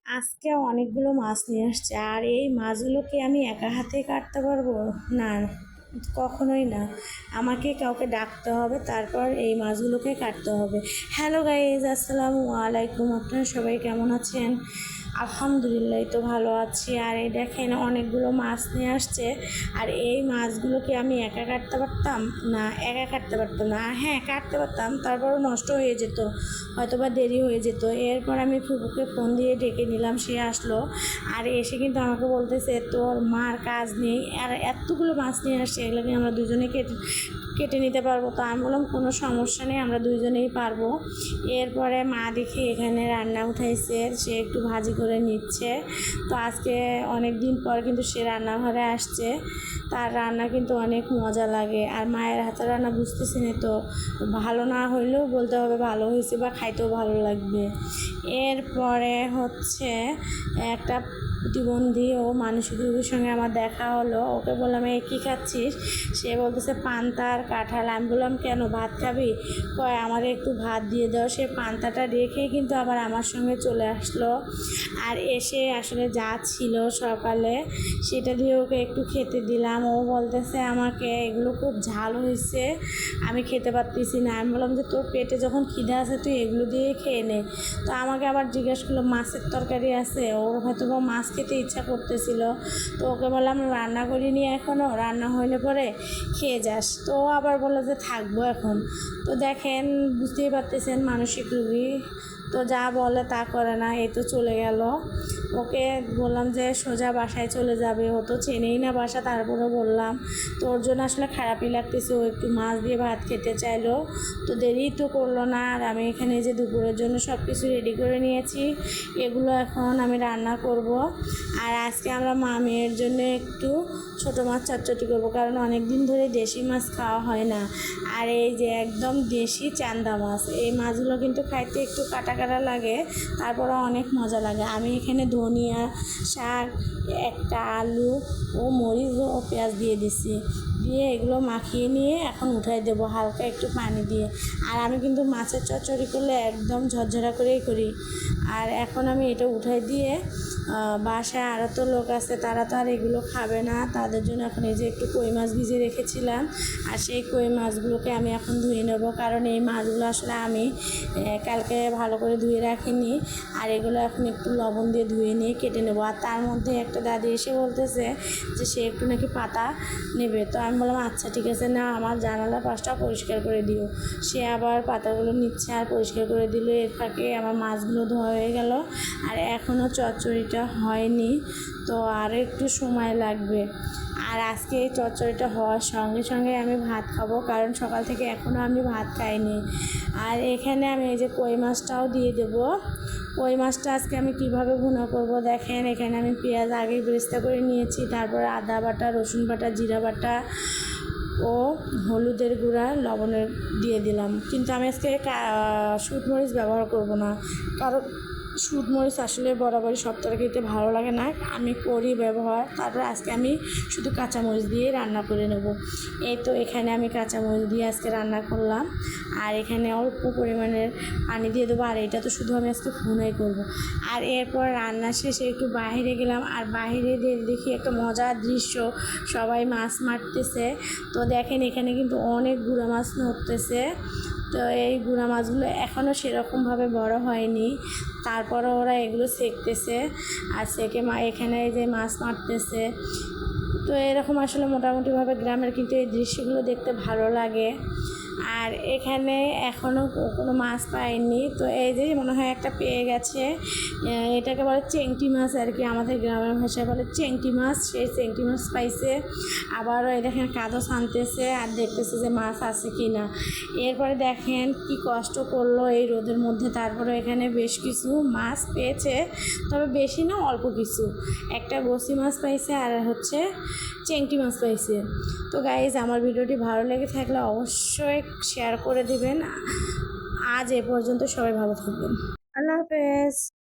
আজকে অনেকগুলো মাছ নিয়ে আসছে, আর এই মাছগুলোকে আমি একা হাতে কাটতে পারবো? না, কখনোই না। আমাকে কাউকে ডাকতে হবে, তারপর এই মাছগুলোকে কাটতে হবে। হ্যালো গাইজ, আসসালামু আলাইকুম। আপনারা সবাই কেমন আছেন? আলহামদুলিল্লাহ, তো ভালো আছি। আর এই দেখেন অনেকগুলো মাছ নিয়ে আসছে, আর এই মাছগুলোকে আমি একা কাটতে পারতাম না, একা কাটতে পারতাম না। হ্যাঁ, কাটতে পারতাম, তারপরও নষ্ট হয়ে যেত, হয়তো বা দেরি হয়ে যেত। এরপর আমি ফুপুকে ফোন দিয়ে ডেকে নিলাম, সে আসলো। আর এসে কিন্তু আমাকে বলতেছে তোর মার কাজ নেই, আর এতগুলো মাছ নিয়ে আসছে, এগুলোকে আমরা দুজনে কেটে কেটে নিতে পারবো। তো আমি বললাম কোনো সমস্যা নেই, আমরা দুইজনেই পারবো। এরপরে মা দেখি এখানে রান্না উঠাইছে, সে একটু ভাজি করে নিচ্ছে। তো আজকে অনেক দিন পর কিন্তু সে রান্নাঘরে আসছে, তার রান্না কিন্তু অনেক মজা লাগে। আর মায়ের হাতের রান্না বুঝতেছি না, তো ভালো না হইলেও বলতে হবে ভালো হয়েছে, বা খাইতেও ভালো লাগবে। এরপরে হচ্ছে একটা প্রতিবন্ধী ও মানসিক রোগীর সঙ্গে আমার দেখা হলো। ওকে বললাম এই কী খাচ্ছিস? সে বলতেছে পান্তা আর কাঁঠাল। আমি বললাম কেন, ভাত খাবি? কয় আমার একটু ভাত দিয়ে দাও। সে পান্তাটা রেখে কিন্তু আবার আমার সঙ্গে চলে আসলো। আর এসে আসলে যা ছিল সকালে সেটা দিয়ে ওকে একটু খেতে দিলাম। ও বলতেছে আমাকে এগুলো খুব ঝাল হয়েছে, আমি খেতে পারতেছি না। আমি বললাম যে তোর পেটে যখন খিদে আছে তুই এগুলো দিয়ে খেয়ে নে। তো আমাকে আবার জিজ্ঞেস করলো মাছের তরকারি আছে, ওর হয়তো বা মাছ খেতে ইচ্ছা করতেছিল। তো ওকে বললাম রান্না করিনি এখনও, রান্না হইলে পরে খেয়ে যাস। তো ও আবার বললো যে থাকবো এখন। তো দেখেন, বুঝতেই পারতেছেন মানসিক রোগী, তো যা বলে তা করে না। এই তো চলে গেল। ওকে বললাম যে সোজা বাসায় চলে যাবে, ও তো চেনেই না বাসা। তারপরে বললাম, তো ওর জন্য আসলে খারাপই লাগতেছে। ও একটু মাছ দিয়ে ভাত খেতে চাইলো, তো দেরি তো করলো না। আর আমি এখানে যে দুপুরের জন্য সব কিছু রেডি করে নিয়েছি, এগুলো এখন আমি রান্না করব। আর আজকে আমরা মা মেয়ের জন্য একটু ছোটো মাছ চটচটি করবো, কারণ অনেক দিন ধরে দেশি মাছ খাওয়া হয় না। আর এই যে একদম দেশি চান্দা মাছ, এই মাছগুলো কিন্তু খাইতে একটু কাটা কাটা লাগে, তারপরে অনেক মজা লাগে। আমি এখানে ধনিয়া শাক, একটা আলু ও মরিচ ও পেঁয়াজ দিয়ে দিছি, দিয়ে এগুলো মাখিয়ে নিয়ে এখন উঠাই দেবো হালকা একটু পানি দিয়ে। আর আমি কিন্তু মাছের চচ্চড়ি করলে একদম ঝরঝরা করেই করি। আর এখন আমি এটা উঠাই দিয়ে বাসায় আরও তো লোক আছে, তারা তো আর এগুলো খাবে না, তাদের জন্য এখন এই যে একটু কই মাছ ভিজিয়ে রেখেছিলাম, আর সেই কই মাছগুলোকে আমি এখন ধুয়ে নেব। কারণ এই মাছগুলো আসলে আমি কালকে ভালো করে ধুয়ে রাখিনি। আর এগুলো এখন একটু লবণ দিয়ে ধুয়ে নিয়ে কেটে নেব। আর তার মধ্যে একটা দাদি এসে বলতেছে যে সে একটু নাকি পাতা নেবে। তো আমি বললাম আচ্ছা ঠিক আছে, না আমার জানালার পাশটা পরিষ্কার করে দিও। সে আবার পাতাগুলো নিচ্ছে আর পরিষ্কার করে দিল। এর ফাঁকে আমার মাছগুলো ধোয়া হয়ে গেল। আর এখনও চচ্চড়িটা হয়নি, তো আরও একটু সময় লাগবে। আর আজকে এই চচ্চড়িটা হওয়ার সঙ্গে সঙ্গে আমি ভাত খাবো, কারণ সকাল থেকে এখনও আমি ভাত খাইনি। আর এখানে আমি এই যে কই মাছটাও দিয়ে দেবো। কই মাছটা আজকে আমি কিভাবে ভুনা করব দেখেন, এখানে আমি পেঁয়াজ আগেই বেরেস্তা করে নিয়েছি, তারপরে আদা বাটা, রসুন বাটা, জিরা বাটা ও হলুদের গুঁড়া, লবণের দিয়ে দিলাম। কিন্তু আমি আজকে শুকনো মরিচ ব্যবহার করব না, কারণ শুকনো মরিচ আসলে বরাবরই সব তরকারিতে ভালো লাগে না, আমি করি ব্যবহার। তারপর আজকে আমি শুধু কাঁচামরিচ দিয়ে রান্না করে নেব। এই তো এখানে আমি কাঁচামরিচ দিয়ে আজকে রান্না করলাম। আর এখানে অল্প পরিমাণের পানি দিয়ে দেবো। আর এটা তো শুধু আমি আজকে ভুনাই করব। আর এরপর রান্না শেষে একটু বাইরে গেলাম, আর বাইরে দেখি একটা মজার দৃশ্য, সবাই মাছ মারতেছে। তো দেখেন এখানে কিন্তু অনেক গুঁড়া মাছ নড়তেছে। তো এই গুঁড়া মাছগুলো এখনও সেরকমভাবে বড় হয়নি, তারপরে ওরা এগুলো সেঁকতেছে। আর সেঁকে এখানে এই যে মাছ মারতেছে। তো এরকম আসলে মোটামুটিভাবে গ্রামের কিন্তু এই দৃশ্যগুলো দেখতে ভালো লাগে। আর এখানে এখনও কোনো মাছ পাইনি, তো এই যে মনে হয় একটা পেয়ে গেছে। এটাকে বলে চেংটি মাছ আর কি, আমাদের গ্রামের ভাষায় বলে চেংটি মাছ। সেই চেংটি মাছ পাইছে। আবারও এই দেখেন কাদস আনতেছে আর দেখতেছে যে মাছ আছে কি না। এরপরে দেখেন কি কষ্ট করলো এই রোদের মধ্যে, তারপরে এখানে বেশ কিছু মাছ পেয়েছে, তবে বেশি না, অল্প কিছু। একটা গোসি মাছ পাইছে আর হচ্ছে চেংটি মাছ পাইছে। তো গাইজ, আমার ভিডিওটি ভালো লেগে থাকলে অবশ্যই শেয়ার করে দিবেন। আজ এ পর্যন্ত, সবাই ভালো থাকবেন। আল্লাহ হাফেজ।